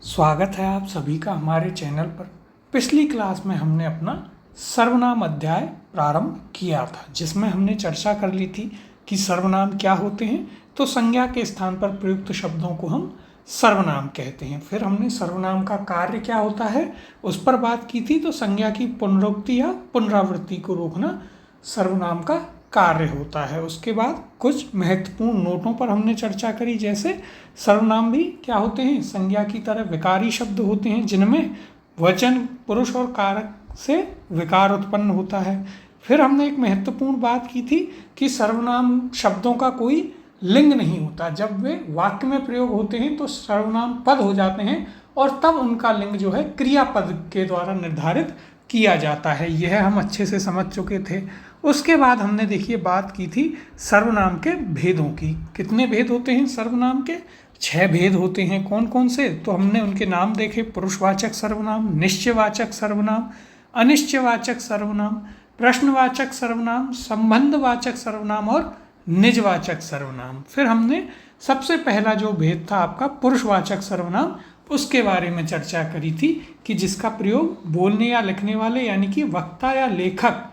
स्वागत है आप सभी का हमारे चैनल पर। पिछली क्लास में हमने अपना सर्वनाम अध्याय प्रारंभ किया था, जिसमें हमने चर्चा कर ली थी कि सर्वनाम क्या होते हैं। तो संज्ञा के स्थान पर प्रयुक्त शब्दों को हम सर्वनाम कहते हैं। फिर हमने सर्वनाम का कार्य क्या होता है उस पर बात की थी। तो संज्ञा की पुनरुक्ति या पुनरावृत्ति को रोकना सर्वनाम का कार्य होता है। उसके बाद कुछ महत्वपूर्ण नोटों पर हमने चर्चा करी, जैसे सर्वनाम भी क्या होते हैं, संज्ञा की तरह विकारी शब्द होते हैं, जिनमें वचन पुरुष और कारक से विकार उत्पन्न होता है। फिर हमने एक महत्वपूर्ण बात की थी कि सर्वनाम शब्दों का कोई लिंग नहीं होता। जब वे वाक्य में प्रयोग होते हैं तो सर्वनाम पद हो जाते हैं और तब उनका लिंग जो है क्रियापद के द्वारा निर्धारित किया जाता है। यह हम अच्छे से समझ चुके थे। उसके बाद हमने देखिए बात की थी सर्वनाम के भेदों की। कितने भेद होते हैं सर्वनाम के? 6 भेद होते हैं। कौन कौन से? तो हमने उनके नाम देखे। पुरुषवाचक सर्वनाम, निश्चयवाचक सर्वनाम, अनिश्चयवाचक सर्वनाम, प्रश्नवाचक सर्वनाम, संबंधवाचक सर्वनाम और निजवाचक सर्वनाम। फिर हमने सबसे पहला जो भेद था आपका पुरुषवाचक सर्वनाम, उसके बारे में चर्चा करी थी कि जिसका प्रयोग बोलने या लिखने वाले यानी कि वक्ता या लेखक,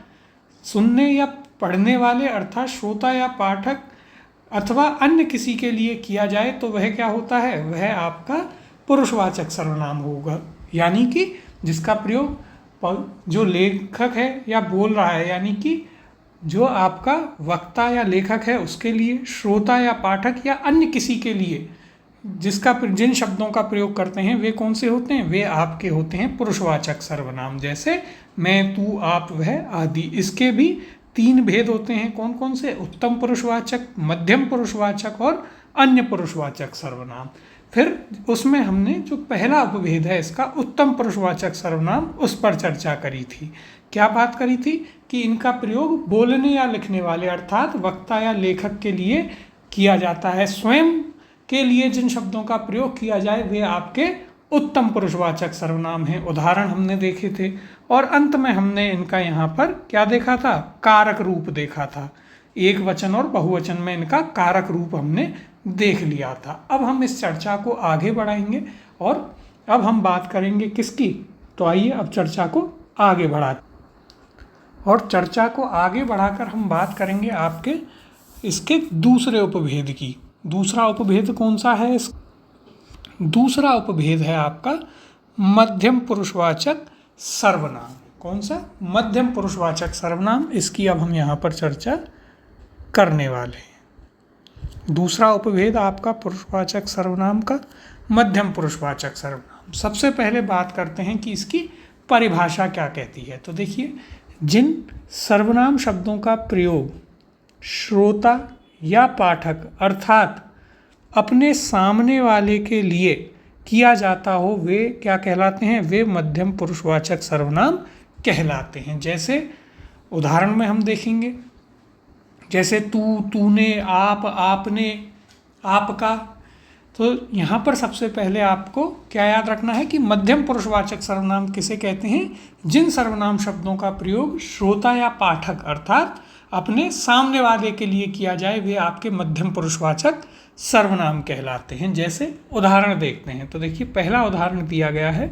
सुनने या पढ़ने वाले अर्थात श्रोता या पाठक अथवा अन्य किसी के लिए किया जाए तो वह क्या होता है, वह आपका पुरुषवाचक सर्वनाम होगा। यानी कि जिसका प्रयोग जो लेखक है या बोल रहा है, यानी कि जो आपका वक्ता या लेखक है उसके लिए, श्रोता या पाठक या अन्य किसी के लिए जिन शब्दों का प्रयोग करते हैं वे कौन से होते हैं, वे आपके होते हैं पुरुषवाचक सर्वनाम। जैसे मैं, तू, आप, वह आदि। इसके भी 3 भेद होते हैं। कौन कौन से? उत्तम पुरुषवाचक, मध्यम पुरुषवाचक और अन्य पुरुषवाचक सर्वनाम। फिर उसमें हमने जो पहला उपभेद है इसका, उत्तम पुरुषवाचक सर्वनाम, उस पर चर्चा करी थी। क्या बात करी थी कि इनका प्रयोग बोलने या लिखने वाले अर्थात वक्ता या लेखक के लिए किया जाता है। स्वयं के लिए जिन शब्दों का प्रयोग किया जाए वे आपके उत्तम पुरुषवाचक सर्वनाम हैं। उदाहरण हमने देखे थे। और अंत में हमने इनका यहाँ पर क्या देखा था, कारक रूप देखा था। एक वचन और बहुवचन में इनका कारक रूप हमने देख लिया था। अब हम इस चर्चा को आगे बढ़ाएंगे और अब हम बात करेंगे किसकी? तो आइए अब चर्चा को आगे बढ़ाते और चर्चा को आगे बढ़ाकर हम बात करेंगे आपके इसके दूसरे उपभेद की। दूसरा उपभेद कौन सा है? दूसरा उपभेद है आपका मध्यम पुरुषवाचक सर्वनाम। कौन सा? मध्यम पुरुषवाचक सर्वनाम। इसकी अब हम यहाँ पर चर्चा करने वाले हैं। दूसरा उपभेद आपका पुरुषवाचक सर्वनाम का, मध्यम पुरुषवाचक सर्वनाम। सबसे पहले बात करते हैं कि इसकी परिभाषा क्या कहती है। तो देखिए, जिन सर्वनाम शब्दों का प्रयोग श्रोता या पाठक अर्थात अपने सामने वाले के लिए किया जाता हो वे क्या कहलाते हैं? वे मध्यम पुरुषवाचक सर्वनाम कहलाते हैं। जैसे उदाहरण में हम देखेंगे, जैसे तू, तूने, आप, आपने, आपका। तो यहाँ पर सबसे पहले आपको क्या याद रखना है कि मध्यम पुरुषवाचक सर्वनाम किसे कहते हैं? जिन सर्वनाम शब्दों का प्रयोग श्रोता या पाठक अर्थात अपने सामने वाले के लिए किया जाए वे आपके मध्यम पुरुषवाचक सर्वनाम कहलाते हैं। जैसे उदाहरण देखते हैं। तो देखिए, पहला उदाहरण दिया गया है,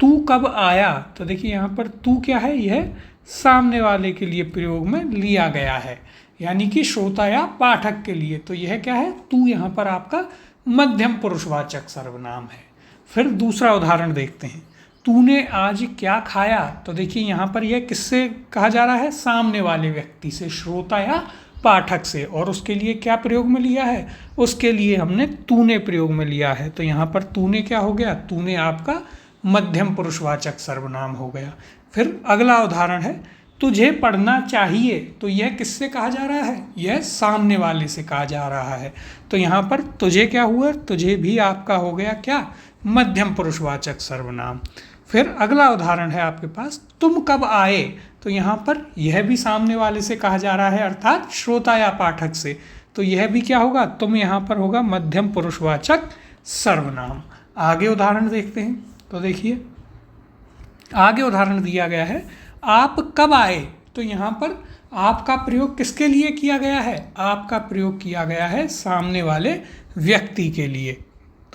तू कब आया। तो देखिए यहाँ पर तू क्या है, यह सामने वाले के लिए प्रयोग में लिया गया है, यानी कि श्रोता या पाठक के लिए। तो यह क्या है, तू यहाँ पर आपका मध्यम पुरुषवाचक सर्वनाम है। फिर दूसरा उदाहरण देखते हैं, तूने आज क्या खाया। तो देखिए यहाँ पर यह किससे कहा जा रहा है? सामने वाले व्यक्ति से, श्रोता या पाठक से। और उसके लिए क्या प्रयोग में लिया है? उसके लिए हमने तूने प्रयोग में लिया है। तो यहाँ पर तूने क्या हो गया? तूने आपका मध्यम पुरुषवाचक सर्वनाम हो गया। फिर अगला उदाहरण है, तुझे पढ़ना चाहिए। तो यह किससे कहा जा रहा है? यह सामने वाले से कहा जा रहा है। तो यहाँ पर तुझे क्या हुआ? तुझे भी आपका हो गया क्या? मध्यम पुरुषवाचक सर्वनाम। फिर अगला उदाहरण है आपके पास, तुम कब आए। तो यहाँ पर यह भी सामने वाले से कहा जा रहा है अर्थात श्रोता या पाठक से। तो यह भी क्या होगा? तुम यहाँ पर होगा मध्यम पुरुषवाचक सर्वनाम। आगे उदाहरण देखते हैं। तो देखिए, आगे उदाहरण दिया गया है, आप कब आए। तो यहाँ पर आपका प्रयोग किसके लिए किया गया है? आपका प्रयोग किया गया है सामने वाले व्यक्ति के लिए।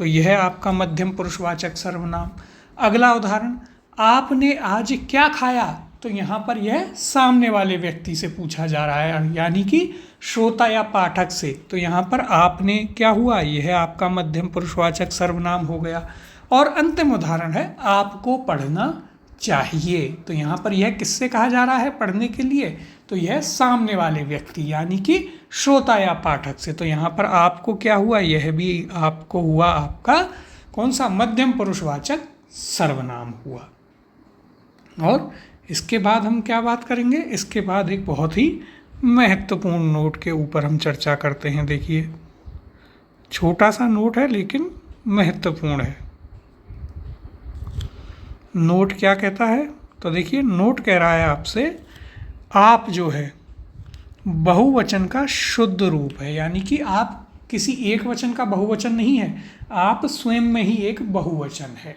तो यह आपका मध्यम पुरुषवाचक सर्वनाम। अगला उदाहरण, आपने आज क्या खाया, तो यहाँ पर यह सामने वाले व्यक्ति से पूछा जा रहा है, यानी कि श्रोता या पाठक से। तो यहाँ पर आपने क्या हुआ, यह आपका मध्यम पुरुषवाचक सर्वनाम हो गया। और अंतिम उदाहरण है, आपको पढ़ना चाहिए। तो यहाँ पर यह किससे कहा जा रहा है पढ़ने के लिए, तो यह सामने वाले व्यक्ति यानी कि श्रोता या पाठक से। तो यहाँ पर आपको क्या हुआ, यह भी आपको हुआ आपका कौन सा, मध्यम पुरुषवाचक सर्वनाम हुआ। और इसके बाद हम क्या बात करेंगे, इसके बाद एक बहुत ही महत्वपूर्ण नोट के ऊपर हम चर्चा करते हैं। देखिए, छोटा सा नोट है लेकिन महत्वपूर्ण है। नोट क्या कहता है, तो देखिए नोट कह रहा है आपसे, आप जो है बहुवचन का शुद्ध रूप है, यानी कि आप किसी एक वचन का बहुवचन नहीं है, आप स्वयं में ही एक बहुवचन है,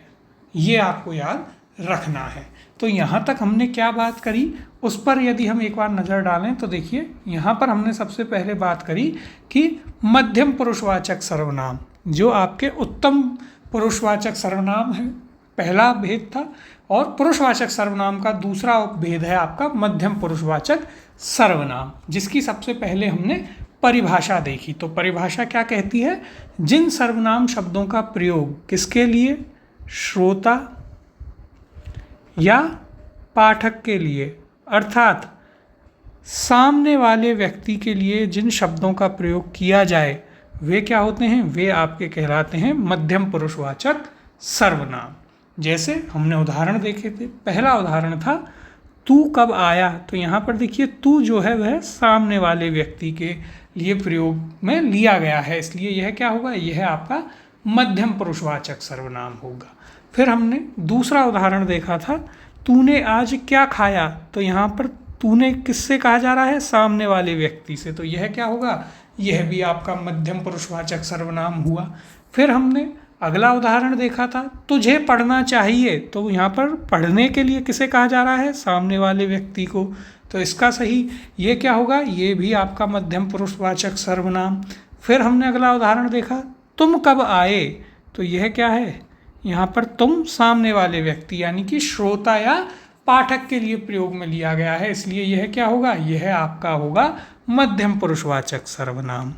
ये आपको याद रखना है। तो यहाँ तक हमने क्या बात करी, उस पर यदि हम एक बार नज़र डालें तो देखिए यहाँ पर हमने सबसे पहले बात करी कि मध्यम पुरुषवाचक सर्वनाम जो आपके उत्तम पुरुषवाचक सर्वनाम है, पहला भेद था, और पुरुषवाचक सर्वनाम का दूसरा भेद है आपका मध्यम पुरुषवाचक सर्वनाम, जिसकी सबसे पहले हमने परिभाषा देखी। तो परिभाषा क्या कहती है, जिन सर्वनाम शब्दों का प्रयोग किसके लिए, श्रोता या पाठक के लिए, अर्थात सामने वाले व्यक्ति के लिए जिन शब्दों का प्रयोग किया जाए वे क्या होते हैं, वे आपके कहलाते हैं मध्यम पुरुषवाचक सर्वनाम। जैसे हमने उदाहरण देखे थे, पहला उदाहरण था तू कब आया, तो यहाँ पर देखिए तू जो है वह सामने वाले व्यक्ति के लिए प्रयोग में लिया गया है, इसलिए यह क्या होगा, यह आपका मध्यम पुरुषवाचक सर्वनाम होगा। फिर हमने दूसरा उदाहरण देखा था, तूने आज क्या खाया, तो यहाँ पर तूने किससे कहा जा रहा है, सामने वाले व्यक्ति से, तो यह क्या होगा, यह भी आपका मध्यम पुरुषवाचक सर्वनाम हुआ। फिर हमने अगला उदाहरण देखा था, तुझे पढ़ना चाहिए, तो यहाँ पर पढ़ने के लिए किसे कहा जा रहा है, सामने वाले व्यक्ति को, तो इसका सही ये क्या होगा, ये भी आपका मध्यम पुरुषवाचक सर्वनाम। फिर हमने अगला उदाहरण देखा, तुम कब आए, तो यह क्या है, यहाँ पर तुम सामने वाले व्यक्ति यानी कि श्रोता या पाठक के लिए प्रयोग में लिया गया है, इसलिए यह क्या होगा, यह आपका होगा मध्यम पुरुषवाचक सर्वनाम।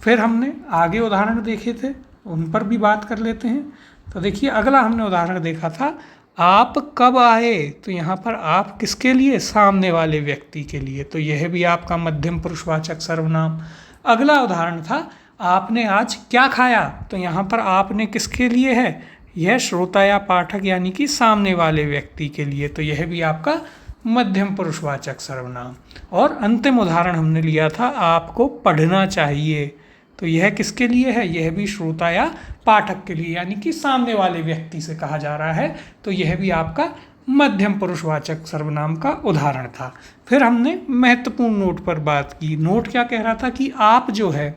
फिर हमने आगे उदाहरण देखे थे, उन पर भी बात कर लेते हैं। तो देखिए अगला हमने उदाहरण देखा था, आप कब आए, तो यहाँ पर आप किसके लिए, सामने वाले व्यक्ति के लिए, तो यह भी आपका मध्यम पुरुषवाचक सर्वनाम। अगला उदाहरण था, आपने आज क्या खाया, तो यहाँ पर आपने किसके लिए है, यह श्रोता या पाठक यानी कि सामने वाले व्यक्ति के लिए, तो यह भी आपका मध्यम पुरुषवाचक सर्वनाम। और अंतिम उदाहरण हमने लिया था, आपको पढ़ना चाहिए, तो यह किसके लिए है, यह भी श्रोता या पाठक के लिए यानी कि सामने वाले व्यक्ति से कहा जा रहा है, तो यह भी आपका मध्यम पुरुषवाचक सर्वनाम का उदाहरण था। फिर हमने महत्वपूर्ण नोट पर बात की। नोट क्या कह रहा था कि आप जो है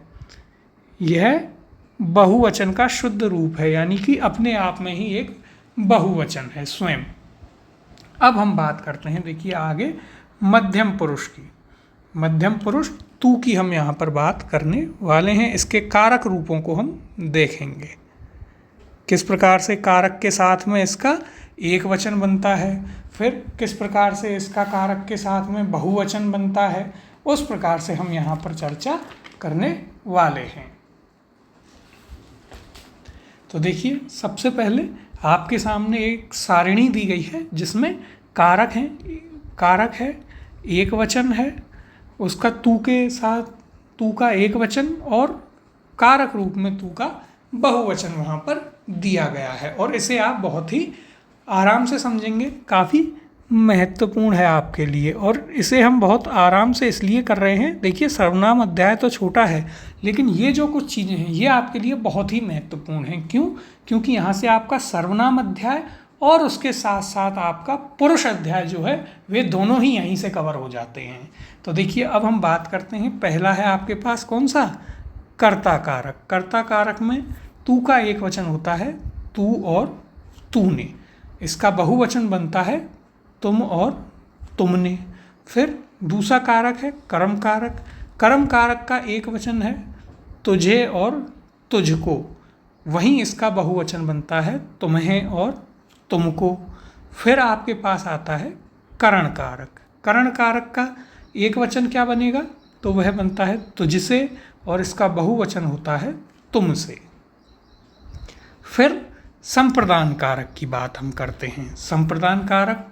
यह बहुवचन का शुद्ध रूप है, यानी कि अपने आप में ही एक बहुवचन है स्वयं। अब हम बात करते हैं, देखिए आगे मध्यम पुरुष की। मध्यम पुरुष तू की हम यहाँ पर बात करने वाले हैं। इसके कारक रूपों को हम देखेंगे, किस प्रकार से कारक के साथ में इसका एक वचन बनता है, फिर किस प्रकार से इसका कारक के साथ में बहुवचन बनता है, उस प्रकार से हम यहाँ पर चर्चा करने वाले हैं। तो देखिए सबसे पहले आपके सामने एक सारिणी दी गई है जिसमें कारक है, एक वचन है, उसका तू के साथ तू का एक वचन और कारक रूप में तू का बहुवचन वहाँ पर दिया गया है, और इसे आप बहुत ही आराम से समझेंगे, काफ़ी महत्वपूर्ण है आपके लिए, और इसे हम बहुत आराम से इसलिए कर रहे हैं। देखिए सर्वनाम अध्याय तो छोटा है, लेकिन ये जो कुछ चीज़ें हैं ये आपके लिए बहुत ही महत्वपूर्ण हैं। क्यों? क्योंकि यहाँ से आपका सर्वनाम अध्याय और उसके साथ साथ आपका पुरुष अध्याय जो है वे दोनों ही यहीं से कवर हो जाते हैं। तो देखिए अब हम बात करते हैं, पहला है आपके पास कौन सा, कर्ता कारक। कर्ता कारक में तू का एक वचन होता है, तू और तूने, इसका बहुवचन बनता है तुम और तुमने। फिर दूसरा कारक है कर्म कारक। कर्म कारक का एक वचन है तुझे और तुझको। वहीं इसका बहुवचन बनता है तुम्हें और तुमको। फिर आपके पास आता है करण कारक। करण कारक का एक वचन क्या बनेगा, तो वह बनता है तुझसे, और इसका बहुवचन होता है तुमसे। फिर संप्रदान कारक की बात हम करते हैं। संप्रदान कारक,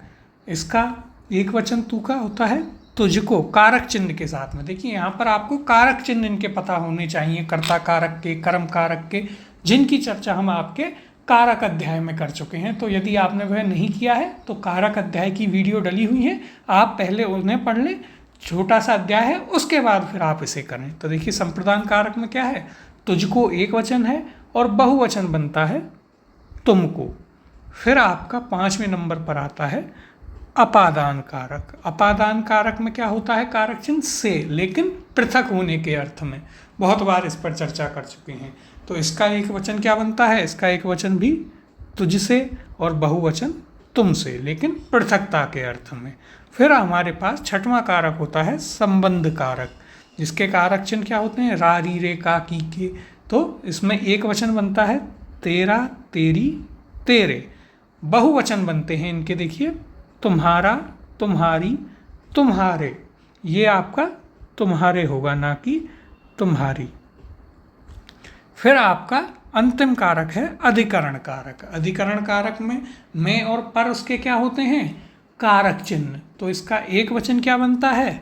इसका एक वचन तू का होता है तुझको, कारक चिन्ह के साथ में। देखिए यहाँ पर आपको कारक चिन्ह इनके पता होने चाहिए, कर्ता कारक के, कर्म कारक के, जिनकी चर्चा हम आपके कारक अध्याय में कर चुके हैं। तो यदि आपने वह नहीं किया है तो कारक अध्याय की वीडियो डली हुई है, आप पहले उन्हें पढ़ लें, छोटा सा अध्याय है, उसके बाद फिर आप इसे करें। तो देखिए संप्रदान कारक में क्या है, तुझको एक वचन है और बहुवचन बनता है तुमको। फिर आपका 5वें नंबर पर आता है अपादान कारक। अपादान कारक में क्या होता है, कारक चिन्ह से, लेकिन पृथक होने के अर्थ में। बहुत बार इस पर चर्चा कर चुके हैं। तो इसका एक वचन क्या बनता है, इसका एक वचन भी तुझसे और बहुवचन तुमसे, लेकिन पृथकता के अर्थ में। फिर हमारे पास 6वां कारक होता है संबंध कारक, जिसके कारक चिन्ह क्या होते हैं, रा री रे का की के। तो इसमें एक वचन बनता है तेरा तेरी तेरे। बहुवचन बनते हैं इनके, देखिए तुम्हारा तुम्हारी तुम्हारे। ये आपका तुम्हारे होगा, ना कि तुम्हारी। फिर आपका अंतिम कारक है अधिकरण कारक। अधिकरण कारक में मैं और पर उसके क्या होते हैं, कारक चिन्ह। तो इसका एक वचन क्या बनता है,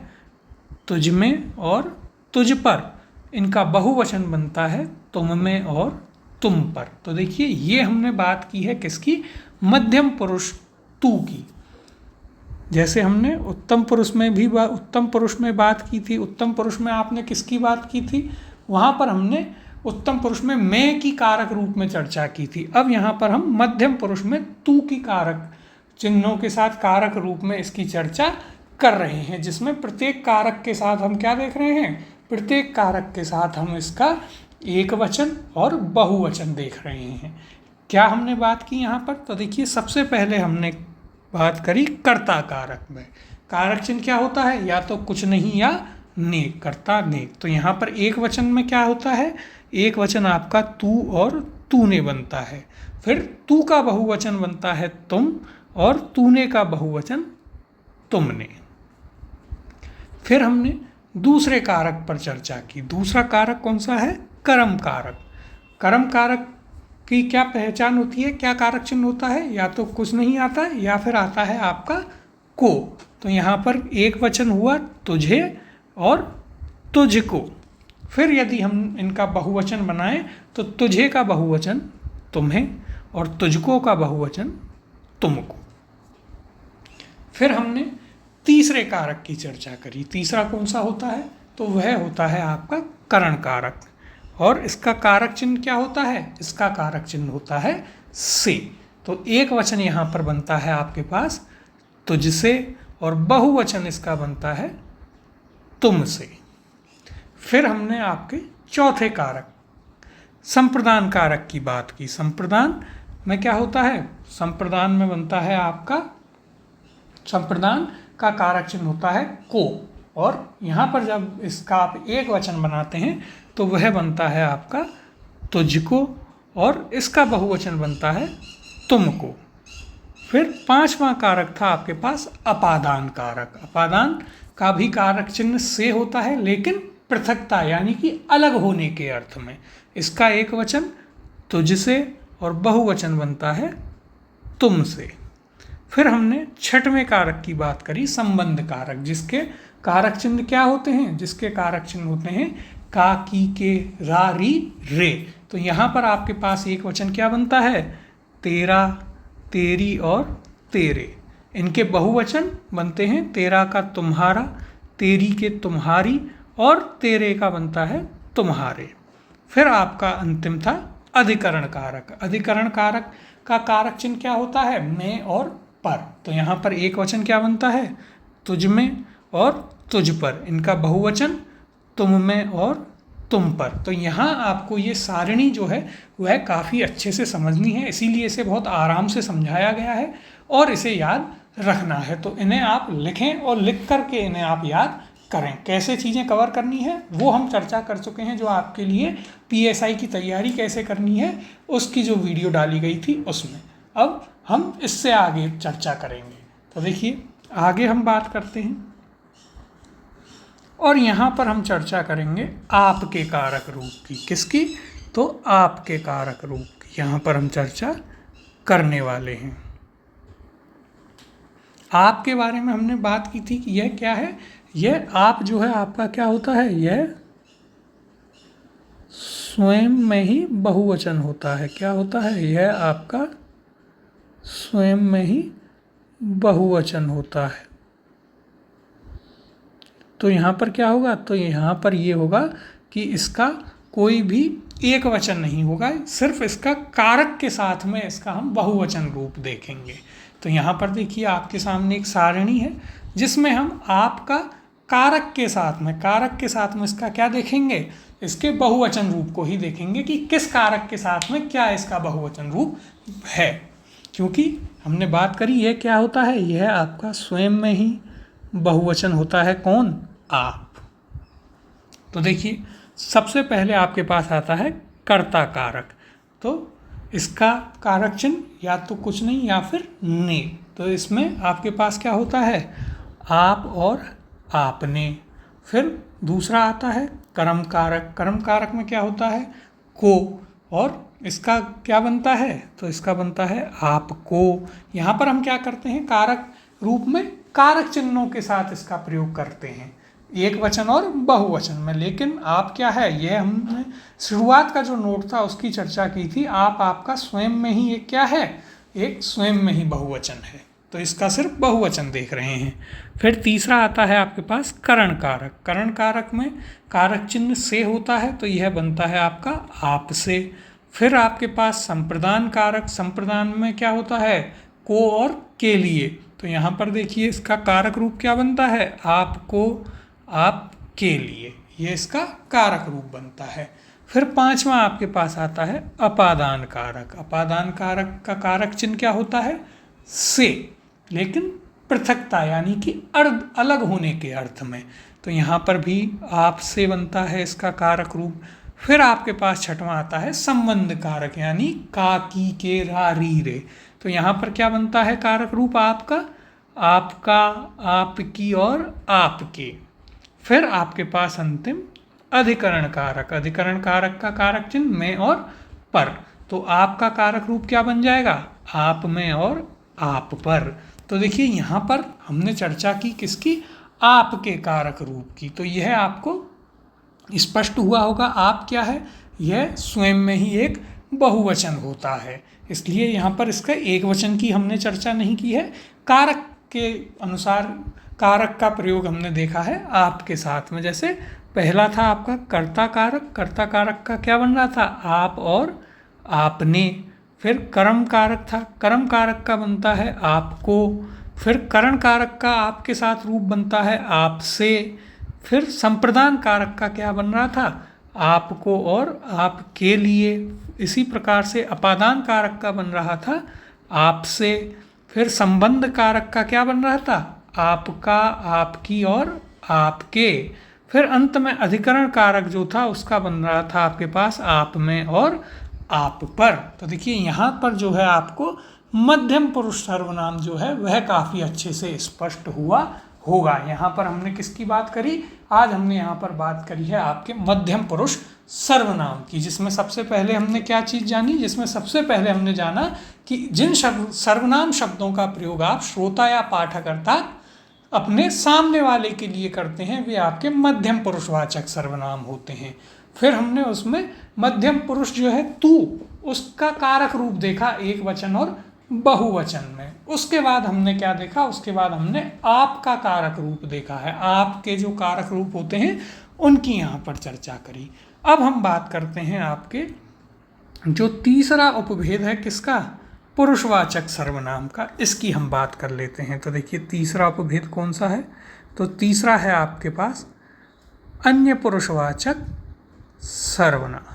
तुझ में और तुझ पर। इनका बहुवचन बनता है तुम में और तुम पर। तो देखिए ये हमने बात की है किसकी, मध्यम पुरुष तू की। जैसे हमने उत्तम पुरुष में भी उत्तम पुरुष में बात की थी। उत्तम पुरुष में आपने किसकी बात की थी, वहाँ पर हमने उत्तम पुरुष में मैं की कारक रूप में चर्चा की थी। अब यहाँ पर हम मध्यम पुरुष में तू की कारक चिन्हों के साथ कारक रूप में इसकी चर्चा कर रहे हैं, जिसमें प्रत्येक कारक के साथ हम क्या देख रहे हैं, प्रत्येक कारक के साथ हम इसका एक वचन और बहुवचन देख रहे हैं। क्या हमने बात की यहाँ पर, तो देखिए सबसे पहले हमने बात करी कर्ता कारक में। कारक चिन्ह क्या होता है, या तो कुछ नहीं या नेक, कर्ता नेक। तो यहाँ पर एक वचन में क्या होता है, एक वचन आपका तू और तूने बनता है। फिर तू का बहुवचन बनता है तुम, और तूने का बहुवचन तुमने। फिर हमने दूसरे कारक पर चर्चा की। दूसरा कारक कौन सा है, कर्म कारक। कर्म कारक की क्या पहचान होती है, क्या कारक चिन्ह होता है, या तो कुछ नहीं आता है या फिर आता है आपका को। तो यहाँ पर एक वचन हुआ तुझे और तुझको। फिर यदि हम इनका बहुवचन बनाएं तो तुझे का बहुवचन तुम्हें और तुझको का बहुवचन तुमको। फिर हमने तीसरे कारक की चर्चा करी। तीसरा कौन सा होता है, तो वह होता है आपका करण कारक। और इसका कारक चिन्ह क्या होता है, इसका कारक चिन्ह होता है से। तो एक वचन यहाँ पर बनता है आपके पास तुझसे, और बहुवचन इसका बनता है तुमसे। फिर हमने आपके चौथे कारक संप्रदान कारक की बात की। संप्रदान में क्या होता है, संप्रदान में बनता है आपका, संप्रदान का कारक चिन्ह होता है को, और यहाँ पर जब इसका आप एक वचन बनाते हैं तो वह बनता है आपका तुझको, और इसका बहुवचन बनता है तुमको। फिर 5वां कारक था आपके पास अपादान कारक। अपादान का भी कारक चिन्ह से होता है, लेकिन पृथकता यानी कि अलग होने के अर्थ में। इसका एक वचन तुझसे और बहुवचन बनता है तुमसे। फिर हमने 6वें कारक की बात करी, संबंध कारक, जिसके कारक चिन्ह क्या होते हैं, जिसके कारक चिन्ह होते हैं का की के रा री रे। तो यहाँ पर आपके पास एक वचन क्या बनता है, तेरा तेरी और तेरे। इनके बहुवचन बनते हैं तेरा का तुम्हारा, तेरी के तुम्हारी, और तेरे का बनता है तुम्हारे। फिर आपका अंतिम था अधिकरण कारक। अधिकरण कारक का कारक चिन्ह क्या होता है, मैं और पर। तो यहाँ पर एक वचन क्या बनता है, तुझ में और तुझ पर। इनका बहुवचन तुम में और तुम पर। तो यहाँ आपको ये सारणी जो है वह काफ़ी अच्छे से समझनी है, इसीलिए इसे बहुत आराम से समझाया गया है और इसे याद रखना है। तो इन्हें आप लिखें और लिख कर के इन्हें आप याद करें। कैसे चीज़ें कवर करनी है वो हम चर्चा कर चुके हैं, जो आपके लिए पीएसआई की तैयारी कैसे करनी है उसकी जो वीडियो डाली गई थी उसमें। अब हम इससे आगे चर्चा करेंगे। तो देखिए आगे हम बात करते हैं और यहाँ पर हम चर्चा करेंगे आपके कारक रूप की। किसकी? तो आपके कारक रूप की यहाँ पर हम चर्चा करने वाले हैं। आप के बारे में हमने बात की थी कि यह क्या है, यह आप जो है आपका क्या होता है, यह स्वयं में ही बहुवचन होता है। क्या होता है? यह आपका स्वयं में ही बहुवचन होता है। तो यहाँ पर क्या होगा? तो यहाँ पर ये होगा कि इसका कोई भी एक वचन नहीं होगा, सिर्फ इसका कारक के साथ में इसका हम बहुवचन रूप देखेंगे। तो यहाँ पर देखिए आपके सामने एक सारणी है जिसमें हम आपका कारक के साथ में इसका क्या देखेंगे, इसके बहुवचन रूप को ही देखेंगे कि किस कारक के साथ में क्या इसका बहुवचन रूप है। क्योंकि हमने बात करी यह क्या होता है, यह आपका स्वयं में ही बहुवचन होता है। कौन? आप। तो देखिए सबसे पहले आपके पास आता है कर्ता कारक। तो इसका कारक चिन्ह या तो कुछ नहीं या फिर ने। तो इसमें आपके पास क्या होता है, आप और आपने। फिर दूसरा आता है कर्म कारक। कर्म कारक में क्या होता है, को, और इसका क्या बनता है, तो इसका बनता है आपको। यहाँ पर हम क्या करते हैं, कारक रूप में कारक चिन्हों के साथ इसका प्रयोग करते हैं, एक वचन और बहुवचन में। लेकिन आप क्या है, यह हमने शुरुआत का जो नोट था उसकी चर्चा की थी। आप आपका स्वयं में ही एक क्या है, एक स्वयं में ही बहुवचन है। तो इसका सिर्फ बहुवचन देख रहे हैं। फिर तीसरा आता है आपके पास करण कारक। करण कारक में कारक चिन्ह से होता है, तो यह बनता है आपका आपसे। फिर आपके पास संप्रदान कारक। संप्रदान में क्या होता है, को और के लिए। तो यहाँ पर देखिए इसका कारक रूप क्या बनता है, आपको, आपके लिए, ये इसका कारक रूप बनता है। फिर पांचवा आपके पास आता है अपादान कारक। अपादान कारक का कारक चिन्ह क्या होता है, से, लेकिन पृथकता यानी कि अलग होने के अर्थ में। तो यहाँ पर भी आप से बनता है इसका कारक रूप। फिर आपके पास छठवां आता है संबंध कारक, यानी का, की, के, रा, री, रे। तो यहाँ पर क्या बनता है कारक रूप आपका, आपका, आपकी और आपके। फिर आपके पास अंतिम अधिकरण कारक। अधिकरण कारक का कारक चिन्ह में और पर। तो आपका कारक रूप क्या बन जाएगा, आप में और आप पर। तो देखिए यहाँ पर हमने चर्चा की किसकी, आपके कारक रूप की। तो यह आपको स्पष्ट हुआ होगा आप क्या है, यह स्वयं में ही एक बहुवचन होता है। इसलिए यहाँ पर इसका एक वचन की हमने चर्चा नहीं की है। कारक के अनुसार कारक का प्रयोग हमने देखा है आपके साथ में। जैसे पहला था आपका कर्ता कारक। कर्ता कारक का क्या बन रहा था, आप और आपने। फिर कर्म कारक था। कर्म कारक का बनता है आपको। फिर करण कारक का आपके साथ रूप बनता है आपसे। फिर संप्रदान कारक का क्या बन रहा था, आपको और आपके लिए। इसी प्रकार से अपादान कारक का बन रहा था आपसे। फिर संबंध कारक का क्या बन रहा था, आपका, आपकी और आपके। फिर अंत में अधिकरण कारक जो था उसका बन रहा था आपके पास आप में और आप पर। तो देखिए यहाँ पर जो है आपको मध्यम पुरुष सर्वनाम जो है वह काफ़ी अच्छे से स्पष्ट हुआ होगा। यहाँ पर हमने किसकी बात करी, आज हमने यहाँ पर बात करी है आपके मध्यम पुरुष सर्वनाम की, जिसमें सबसे पहले हमने क्या चीज़ जानी, जिसमें सबसे पहले हमने जाना कि जिन सर्वनाम शब्दों का प्रयोग आप श्रोता या पाठक अर्थात अपने सामने वाले के लिए करते हैं वे आपके मध्यम पुरुषवाचक सर्वनाम होते हैं। फिर हमने उसमें मध्यम पुरुष जो है तू, उसका कारक रूप देखा एक वचन और बहुवचन में। उसके बाद हमने क्या देखा, उसके बाद हमने आपका कारक रूप देखा है। आपके जो कारक रूप होते हैं उनकी यहाँ पर चर्चा करी। अब हम बात करते हैं आपके जो तीसरा उपभेद है किसका, पुरुषवाचक सर्वनाम का। इसकी हम बात कर लेते हैं। तो देखिए तीसरा उपभेद कौन सा है, तो तीसरा है आपके पास अन्य पुरुषवाचक सर्वनाम।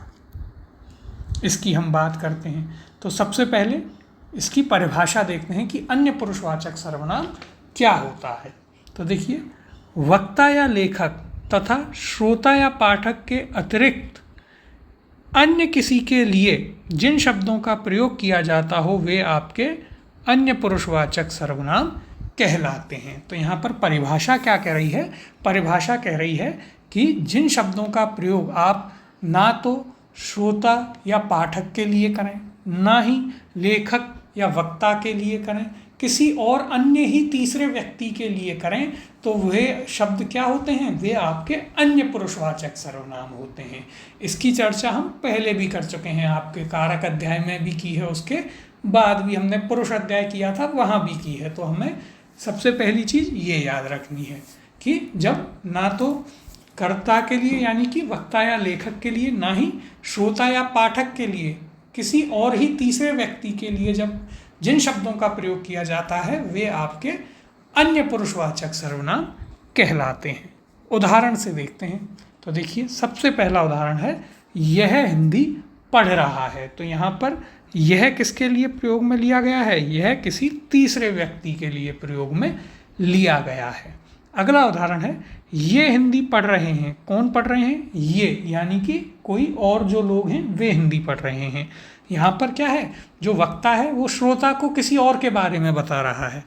इसकी हम बात करते हैं। तो सबसे पहले इसकी परिभाषा देखते हैं कि अन्य पुरुषवाचक सर्वनाम क्या होता है। तो देखिए वक्ता या लेखक तथा श्रोता या पाठक के अतिरिक्त अन्य किसी के लिए जिन शब्दों का प्रयोग किया जाता हो वे आपके अन्य पुरुषवाचक सर्वनाम कहलाते हैं। तो यहाँ पर परिभाषा क्या कह रही है? परिभाषा कह रही है कि जिन शब्दों का प्रयोग आप ना तो श्रोता या पाठक के लिए करें, ना ही लेखक या वक्ता के लिए करें, किसी और अन्य ही तीसरे व्यक्ति के लिए करें, तो वे शब्द क्या होते हैं? वे आपके अन्य पुरुषवाचक सर्वनाम होते हैं। इसकी चर्चा हम पहले भी कर चुके हैं, आपके कारक अध्याय में भी की है, उसके बाद भी हमने पुरुष अध्याय किया था, वहाँ भी की है। तो हमें सबसे पहली चीज़ ये याद रखनी है कि जब ना तो कर्ता के लिए यानी कि वक्ता या लेखक के लिए, ना ही श्रोता या पाठक के लिए, किसी और ही तीसरे व्यक्ति के लिए जब जिन शब्दों का प्रयोग किया जाता है वे आपके अन्य पुरुषवाचक सर्वनाम कहलाते हैं। उदाहरण से देखते हैं। तो देखिए, सबसे पहला उदाहरण है, यह हिंदी पढ़ रहा है। तो यहाँ पर यह किसके लिए प्रयोग में लिया गया है? यह किसी तीसरे व्यक्ति के लिए प्रयोग में लिया गया है। अगला उदाहरण है, ये हिंदी पढ़ रहे हैं। कौन पढ़ रहे हैं? ये, यानी कि कोई और जो लोग हैं वे हिंदी पढ़ रहे हैं। यहाँ पर क्या है? जो वक्ता है वो श्रोता को किसी और के बारे में बता रहा है।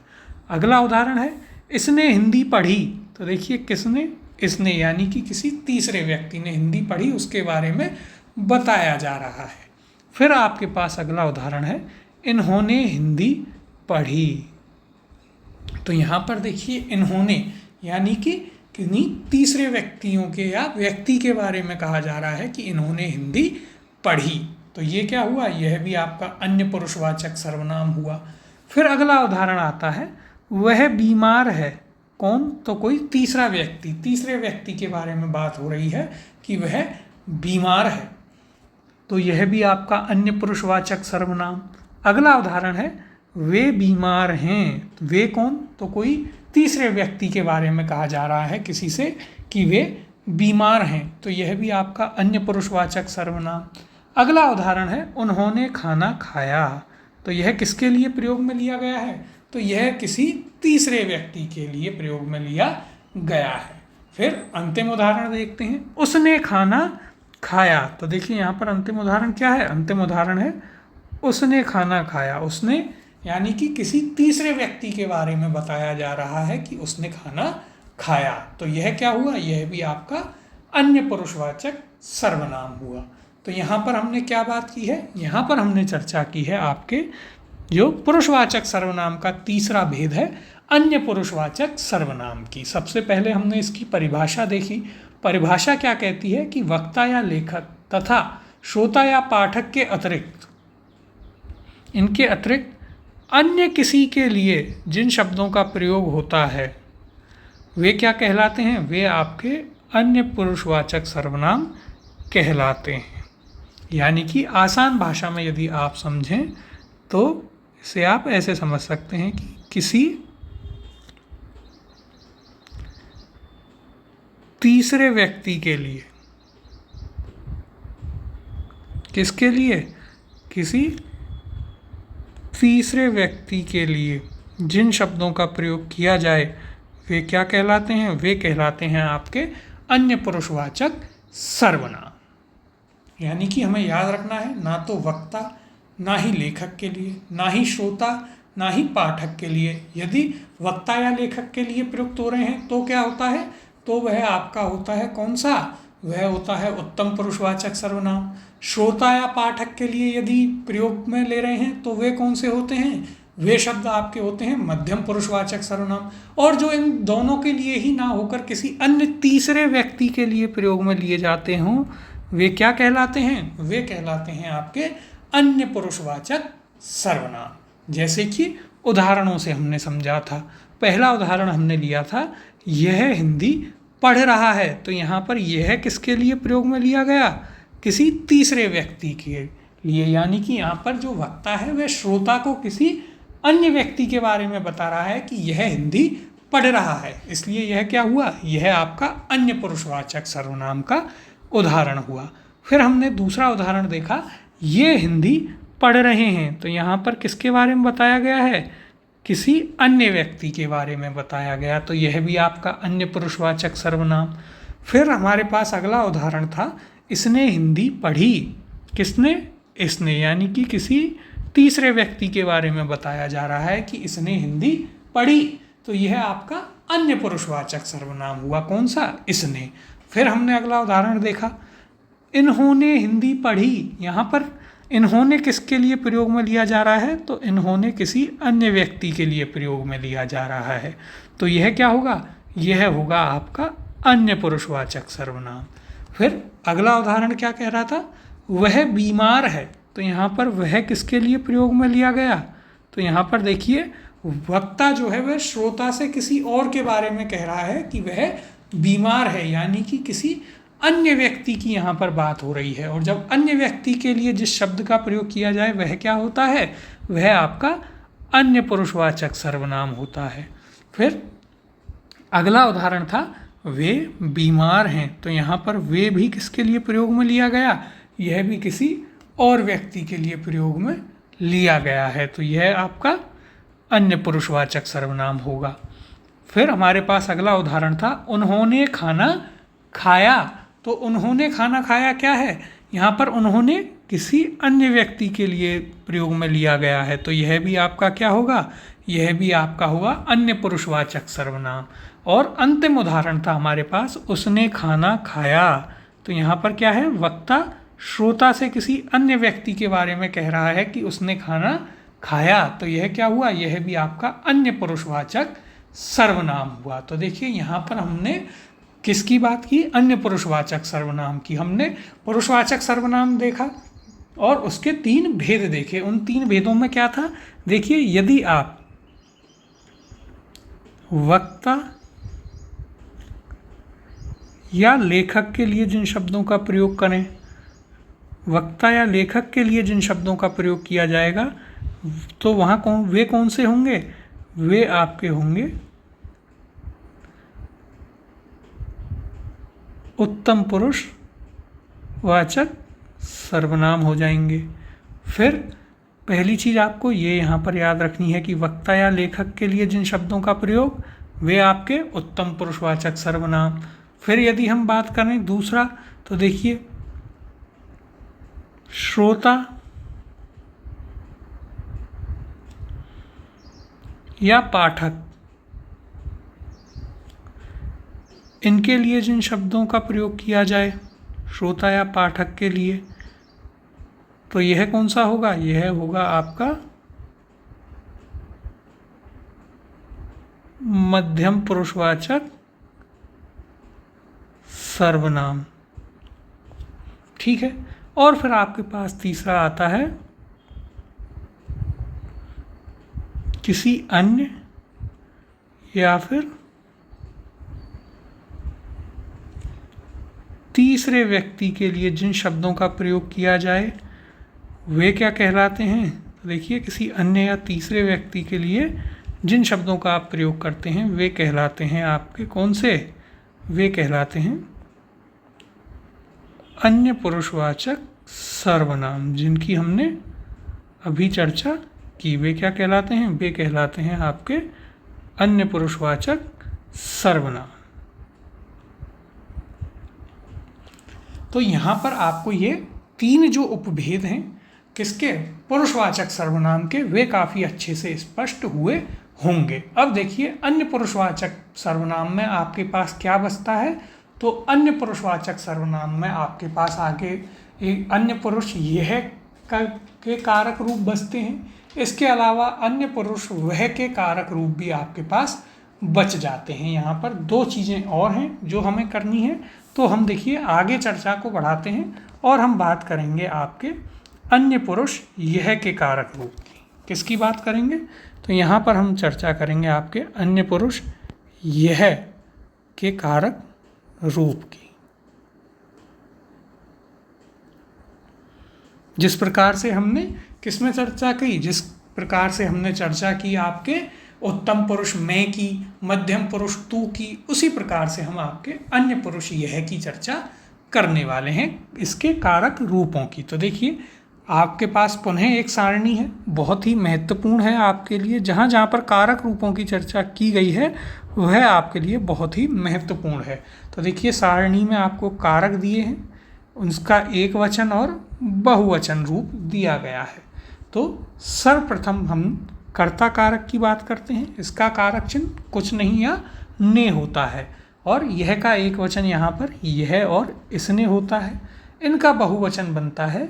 अगला उदाहरण है, इसने हिंदी पढ़ी। तो देखिए, किसने? इसने, यानी कि किसी तीसरे व्यक्ति ने हिंदी पढ़ी, उसके बारे में बताया जा रहा है। फिर आपके पास अगला उदाहरण है, इन्होंने हिंदी पढ़ी। तो यहाँ पर देखिए, इन्होंने यानी कि किन्हीं तीसरे व्यक्तियों के या व्यक्ति के बारे में कहा जा रहा है कि इन्होंने हिंदी पढ़ी। तो ये क्या हुआ? यह भी आपका अन्य पुरुषवाचक सर्वनाम हुआ। फिर अगला उदाहरण आता है, वह बीमार है। कौन? तो कोई तीसरा व्यक्ति, तीसरे व्यक्ति के बारे में बात हो रही है कि वह बीमार है। तो यह भी आपका अन्य पुरुषवाचक सर्वनाम। अगला उदाहरण है, वे बीमार हैं। वे कौन? तो कोई तीसरे व्यक्ति के बारे में कहा जा रहा है किसी से कि वे बीमार हैं। तो यह भी आपका अन्य पुरुषवाचक सर्वनाम। अगला उदाहरण है, उन्होंने खाना खाया। तो यह किसके लिए प्रयोग में लिया गया है? तो यह किसी तीसरे व्यक्ति के लिए प्रयोग में लिया गया है। फिर अंतिम उदाहरण देखते हैं, उसने खाना खाया। तो देखिए, यहाँ पर अंतिम उदाहरण क्या है? अंतिम उदाहरण है, उसने खाना खाया। उसने यानी कि किसी तीसरे व्यक्ति के बारे में बताया जा रहा है कि उसने खाना खाया। तो यह क्या हुआ? यह भी आपका अन्य पुरुषवाचक सर्वनाम हुआ। तो यहाँ पर हमने क्या बात की है? यहाँ पर हमने चर्चा की है आपके जो पुरुषवाचक सर्वनाम का तीसरा भेद है अन्य पुरुषवाचक सर्वनाम की। सबसे पहले हमने इसकी परिभाषा देखी। परिभाषा क्या कहती है कि वक्ता या लेखक तथा श्रोता या पाठक के अतिरिक्त, इनके अतिरिक्त अन्य किसी के लिए जिन शब्दों का प्रयोग होता है वे क्या कहलाते हैं? वे आपके अन्य पुरुषवाचक सर्वनाम कहलाते हैं। यानी कि आसान भाषा में यदि आप समझें तो इसे आप ऐसे समझ सकते हैं कि किसी तीसरे व्यक्ति के लिए, किसके लिए? किसी तीसरे व्यक्ति के लिए जिन शब्दों का प्रयोग किया जाए वे क्या कहलाते हैं? वे कहलाते हैं आपके अन्य पुरुषवाचक सर्वनाम। यानी कि हमें याद रखना है, ना तो वक्ता, ना ही लेखक के लिए, ना ही श्रोता, ना ही पाठक के लिए। यदि वक्ता या लेखक के लिए प्रयुक्त हो रहे हैं तो क्या होता है? तो वह आपका होता है कौन सा? वह होता है उत्तम पुरुषवाचक सर्वनाम। श्रोता या पाठक के लिए यदि प्रयोग में ले रहे हैं तो वे कौन से होते हैं? वे शब्द आपके होते हैं मध्यम पुरुषवाचक सर्वनाम। और जो इन दोनों के लिए ही ना होकर किसी अन्य तीसरे व्यक्ति के लिए प्रयोग में लिए जाते हों वे क्या कहलाते हैं? वे कहलाते हैं आपके अन्य पुरुषवाचक सर्वनाम। जैसे कि उदाहरणों से हमने समझा था। पहला उदाहरण हमने लिया था, यह हिंदी पढ़ रहा है। तो यहाँ पर यह किसके लिए प्रयोग में लिया गया? किसी तीसरे व्यक्ति के लिए। यानी कि यहाँ पर जो वक्ता है वह श्रोता को किसी अन्य व्यक्ति के बारे में बता रहा है कि यह हिंदी पढ़ रहा है, इसलिए यह क्या हुआ? यह आपका अन्य पुरुषवाचक सर्वनाम का उदाहरण हुआ। फिर हमने दूसरा उदाहरण देखा, ये हिंदी पढ़ रहे हैं। तो यहाँ पर किसके बारे में बताया गया है? किसी अन्य व्यक्ति के बारे में बताया गया, तो यह भी आपका अन्य पुरुषवाचक सर्वनाम। फिर हमारे पास अगला उदाहरण था, इसने हिंदी पढ़ी। किसने? इसने, यानी कि किसी तीसरे व्यक्ति के बारे में बताया जा रहा है कि इसने हिंदी पढ़ी, तो यह आपका अन्य पुरुषवाचक सर्वनाम हुआ। कौन सा? इसने। फिर हमने अगला उदाहरण देखा, इन्होंने हिंदी पढ़ी। यहाँ पर इन्होंने किसके लिए प्रयोग में लिया जा रहा है? तो इन्होंने किसी अन्य व्यक्ति के लिए प्रयोग में लिया जा रहा है, तो यह क्या होगा? यह होगा आपका अन्य पुरुषवाचक सर्वनाम। फिर अगला उदाहरण क्या कह रहा था? वह बीमार है, तो यहाँ पर वह किसके लिए प्रयोग में लिया गया? तो यहाँ पर देखिए, वक्ता जो है वह श्रोता से किसी और के बारे में कह रहा है कि वह बीमार है, यानी कि किसी अन्य व्यक्ति की यहाँ पर बात हो रही है। और जब अन्य व्यक्ति के लिए जिस शब्द का प्रयोग किया जाए वह क्या होता है? वह आपका अन्य पुरुषवाचक सर्वनाम होता है। फिर अगला उदाहरण था, वे बीमार हैं, तो यहाँ पर वे भी किसके लिए प्रयोग में लिया गया? यह भी किसी और व्यक्ति के लिए प्रयोग में लिया गया है, तो यह आपका अन्य पुरुषवाचक सर्वनाम होगा। फिर हमारे पास अगला उदाहरण था, उन्होंने खाना खाया, तो उन्होंने खाना खाया क्या है? यहाँ पर उन्होंने किसी अन्य व्यक्ति के लिए प्रयोग में लिया गया है, तो यह भी आपका क्या होगा? यह भी आपका हुआ अन्य पुरुषवाचक सर्वनाम। और अंतिम उदाहरण था हमारे पास, उसने खाना खाया, तो यहाँ पर क्या है? वक्ता श्रोता से किसी अन्य व्यक्ति के बारे में कह रहा है कि उसने खाना खाया, तो यह क्या हुआ? यह भी आपका अन्य पुरुषवाचक सर्वनाम हुआ। तो देखिए, यहाँ पर हमने किसकी बात की? अन्य पुरुषवाचक सर्वनाम की। हमने पुरुषवाचक सर्वनाम देखा और उसके 3 भेद देखे। उन 3 भेदों में क्या था? देखिए, यदि आप वक्ता या लेखक के लिए जिन शब्दों का प्रयोग करें, वक्ता या लेखक के लिए जिन शब्दों का प्रयोग किया जाएगा, तो वहाँ वे कौन से होंगे? वे आपके होंगे उत्तम पुरुषवाचक सर्वनाम हो जाएंगे। फिर पहली चीज़ आपको ये यहाँ पर याद रखनी है कि वक्ता या लेखक के लिए जिन शब्दों का प्रयोग, वे आपके उत्तम पुरुषवाचक सर्वनाम। फिर यदि हम बात करें दूसरा, तो देखिए, श्रोता या पाठक, इनके लिए जिन शब्दों का प्रयोग किया जाए, श्रोता या पाठक के लिए, तो यह कौन सा होगा? यह होगा आपका मध्यम पुरुषवाचक सर्वनाम। ठीक है। और फिर आपके पास तीसरा आता है, किसी अन्य या फिर तीसरे व्यक्ति के लिए जिन शब्दों का प्रयोग किया जाए, वे क्या कहलाते हैं? तो देखिए, किसी अन्य या तीसरे व्यक्ति के लिए जिन शब्दों का आप प्रयोग करते हैं, वे कहलाते हैं आपके कौन से? वे कहलाते हैं अन्य पुरुषवाचक सर्वनाम, जिनकी हमने अभी चर्चा की। वे क्या कहलाते हैं? वे कहलाते हैं आपके अन्य पुरुषवाचक सर्वनाम। तो यहाँ पर आपको ये 3 जो उपभेद हैं किसके? पुरुषवाचक सर्वनाम के, वे काफ़ी अच्छे से स्पष्ट हुए होंगे। अब देखिए, अन्य पुरुषवाचक सर्वनाम में आपके पास क्या बचता है? तो अन्य पुरुषवाचक सर्वनाम में आपके पास आगे एक अन्य पुरुष यह के कारक रूप बचते हैं। इसके अलावा अन्य पुरुष वह के कारक रूप भी आपके पास बच जाते हैं। यहाँ पर 2 चीज़ें और हैं जो हमें करनी है, तो हम देखिए आगे चर्चा को बढ़ाते हैं और हम बात करेंगे आपके अन्य पुरुष यह के कारक रूप की। किसकी बात करेंगे? तो यहाँ पर हम चर्चा करेंगे आपके अन्य पुरुष यह के कारक रूप की। जिस प्रकार से हमने किसमें चर्चा की? जिस प्रकार से हमने चर्चा की आपके उत्तम पुरुष मैं की, मध्यम पुरुष तू की, उसी प्रकार से हम आपके अन्य पुरुष यह की चर्चा करने वाले हैं, इसके कारक रूपों की। तो देखिए, आपके पास पुनः एक सारणी है, बहुत ही महत्वपूर्ण है आपके लिए। जहाँ जहाँ पर कारक रूपों की चर्चा की गई है वह आपके लिए बहुत ही महत्वपूर्ण है। तो देखिए सारणी में आपको कारक दिए हैं, उसका एक वचन और बहुवचन रूप दिया गया है। तो सर्वप्रथम हम कर्ता कारक की बात करते हैं। इसका कारक चिन्ह कुछ नहीं या ने होता है, और यह का एक वचन यहाँ पर यह और इसने होता है। इनका बहुवचन बनता है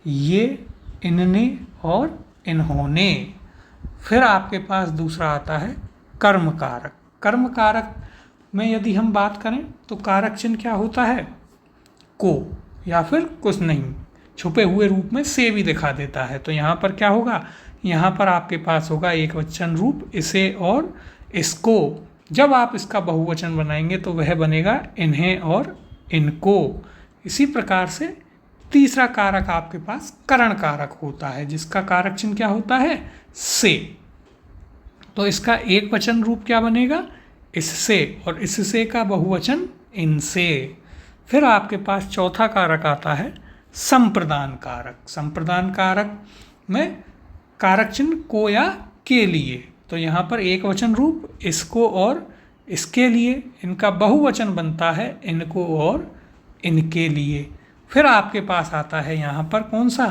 ये, इनने और इन्होंने। फिर आपके पास दूसरा आता है कर्म कारक। कर्म कारक में यदि हम बात करें तो कारक चिन्ह क्या होता है, को या फिर कुछ नहीं, छुपे हुए रूप में से भी दिखा देता है। तो यहाँ पर क्या होगा, यहाँ पर आपके पास होगा एक वचन रूप इसे और इसको। जब आप इसका बहुवचन बनाएंगे तो वह बनेगा इन्हें और इनको। इसी प्रकार से तीसरा कारक आपके पास करण कारक होता है, जिसका कारक चिन्ह क्या होता है, से। तो इसका एक वचन रूप क्या बनेगा, इससे, और इससे का बहुवचन इनसे। फिर आपके पास चौथा कारक आता है संप्रदान कारक। संप्रदान कारक में कारक चिन्ह को या के लिए। तो यहाँ पर एक वचन रूप इसको और इसके लिए, इनका बहुवचन बनता है इनको और इनके लिए। फिर आपके पास आता है यहाँ पर कौन सा,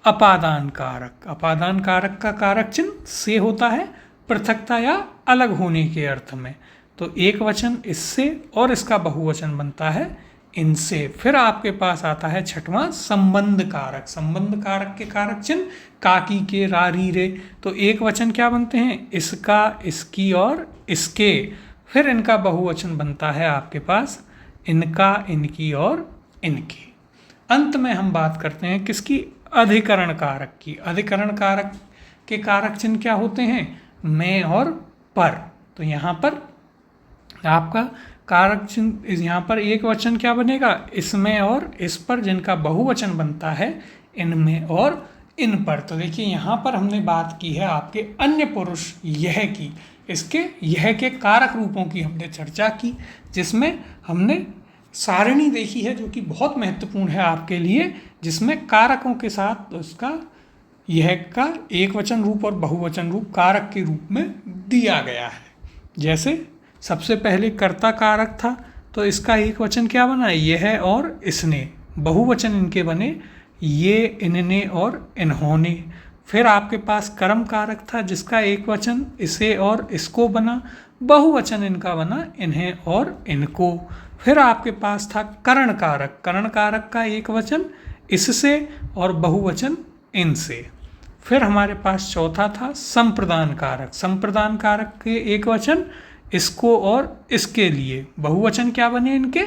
अपादान कारक। अपादान कारक का कारक चिन्ह से होता है, पृथकता या अलग होने के अर्थ में। तो एक वचन इससे और इसका बहुवचन बनता है इनसे। फिर आपके पास आता है छठवां संबंध कारक। संबंध कारक के कारक चिन्ह काकी के, रारी रे। तो एक वचन क्या बनते हैं, इसका, इसकी और इसके। फिर इनका बहुवचन बनता है आपके पास इनका, इनकी और इनके। अंत में हम बात करते हैं किसकी, अधिकरण कारक की। अधिकरण कारक के कारक चिन्ह क्या होते हैं, में और पर। तो यहाँ पर आपका कारक चिन्ह, यहाँ पर एक वचन क्या बनेगा, इसमें और इस पर, जिनका बहुवचन बनता है इनमें और इन पर। तो देखिए यहाँ पर हमने बात की है आपके अन्य पुरुष यह की। इसके यह के कारक रूपों की हमने चर्चा की, जिसमें हमने सारणी देखी है जो कि बहुत महत्वपूर्ण है आपके लिए, जिसमें कारकों के साथ उसका यह का एक वचन रूप और बहुवचन रूप कारक के रूप में दिया गया है। जैसे सबसे पहले कर्ता कारक था, तो इसका एक वचन क्या बना, यह और इसने। बहुवचन इनके बने ये, इनने और इन्होंने। फिर आपके पास कर्म कारक था, जिसका एक वचन इसे और इसको बना। बहुवचन इनका बना इन्हें और इनको। फिर आपके पास था करण कारक। करण कारक का एक वचन इससे और बहुवचन इनसे। फिर हमारे पास चौथा था संप्रदान कारक। संप्रदान कारक के एक वचन इसको और इसके लिए। बहुवचन क्या बने इनके,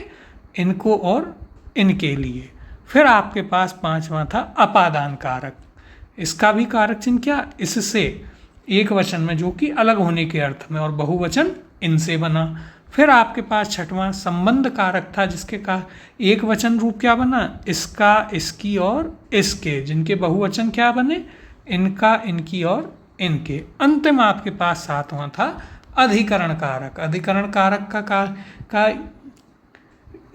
इनको और इनके लिए। फिर आपके पास पांचवा था अपादान कारक। इसका भी कारक चिन्ह क्या, इससे, एक वचन में जो कि अलग होने के अर्थ में, और बहुवचन इनसे बना। फिर आपके पास छठवां संबंध कारक था, जिसके का एक वचन रूप क्या बना, इसका, इसकी और इसके, जिनके बहुवचन क्या बने, इनका, इनकी और इनके। अंतिम आपके पास सातवां था अधिकरण कारक। अधिकरण कारक का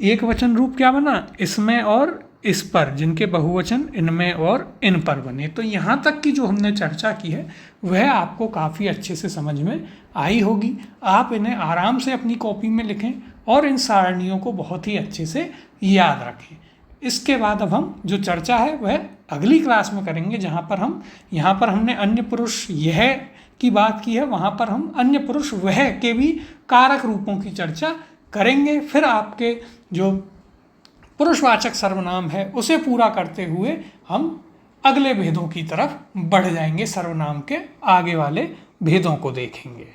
एक वचन रूप क्या बना, इसमें और इस पर, जिनके बहुवचन इनमें और इन पर बने। तो यहाँ तक की जो हमने चर्चा की है वह आपको काफ़ी अच्छे से समझ में आई होगी। आप इन्हें आराम से अपनी कॉपी में लिखें और इन सारणियों को बहुत ही अच्छे से याद रखें। इसके बाद अब हम जो चर्चा है वह अगली क्लास में करेंगे, जहाँ पर यहाँ पर हमने अन्य पुरुष यह की बात की है, वहाँ पर हम अन्य पुरुष वह के भी कारक रूपों की चर्चा करेंगे। फिर आपके जो पुरुषवाचक सर्वनाम है उसे पूरा करते हुए हम अगले भेदों की तरफ बढ़ जाएंगे, सर्वनाम के आगे वाले भेदों को देखेंगे।